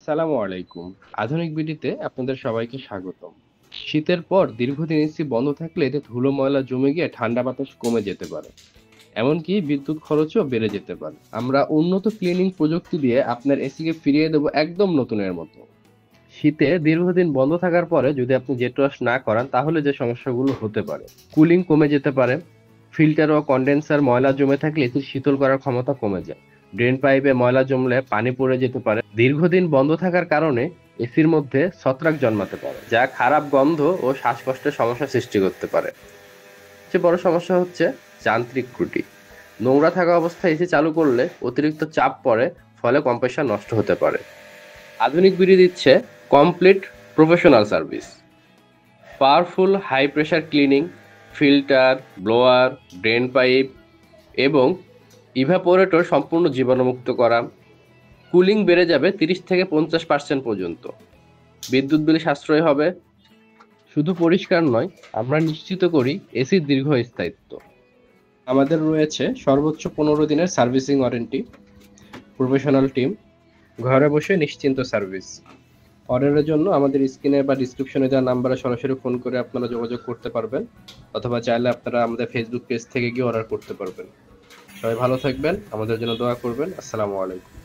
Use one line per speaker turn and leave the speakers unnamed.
আসসালামু আলাইকুম। আধুনিক বিডিতে আপনাদের সবাইকে স্বাগতম। শীতের পর দীর্ঘদিন এসি বন্ধ থাকলে এতে ধুলো ময়লা জমে গিয়ে ঠান্ডা বাতাস কমে যেতে পারে। এমনকি বিদ্যুৎ খরচও বেড়ে যেতে পারে। আমরা উন্নত ক্লিনিং প্রযুক্তি দিয়ে আপনার এসিকে ফিরিয়ে দেব একদম নতুনের মতো। শীতে দীর্ঘদিন বন্ধ থাকার পরে যদি আপনি জেট ওয়াশ না করান তাহলে যে সমস্যাগুলো হতে পারে, কুলিং কমে যেতে পারে। ফিল্টার ও কন্ডেন্সার ময়লা জমে থাকলে এসির শীতল করার ক্ষমতা কমে যায়। ড্রেন পাইপে ময়লা জমলে পানি পড়ে যেতে পারে। দীর্ঘদিন বন্ধ থাকার কারণে এসির মধ্যে ছত্রাক জন্মাতে পারে, যা খারাপ গন্ধ ও শ্বাসকষ্টের সমস্যা সৃষ্টি করতে পারে। সবচেয়ে বড় সমস্যা হচ্ছে যান্ত্রিক ত্রুটি। নোংরা থাকা অবস্থায় এসি চালু করলে অতিরিক্ত চাপ পড়ে, ফলে কম্প্রেসার নষ্ট হতে পারে। আধুনিক বিডি দিচ্ছে complete professional service, powerful high pressure cleaning, filter, blower, drain pipe এবং ইভাপোরেটর সম্পূর্ণ জীবাণুমুক্ত করা। কুলিং বেড়ে যাবে 30 থেকে 50% পর্যন্ত। বিদ্যুৎ বিল সাশ্রয় হবে। শুধু পরিষ্কার নয়, আমরা নিশ্চিত করি এসির দীর্ঘস্থায়িত্ব। আমাদের রয়েছে সর্বোচ্চ 15 দিনের সার্ভিসিং ওয়ারেন্টি, প্রফেশনাল টিম, ঘরে বসে নিশ্চিন্ত সার্ভিস। অর্ডারের জন্য আমাদের স্ক্রিনে বা ডিসক্রিপশনে দেওয়া নাম্বারে সরাসরি ফোন করে আপনারা যোগাযোগ করতে পারবেন, অথবা চাইলে আপনারা আমাদের ফেসবুক পেজ থেকে গিয়ে অর্ডার করতে পারবেন। সবাই ভালো থাকবেন, আমাদের জন্য দোয়া করবেন। আসসালামু আলাইকুম।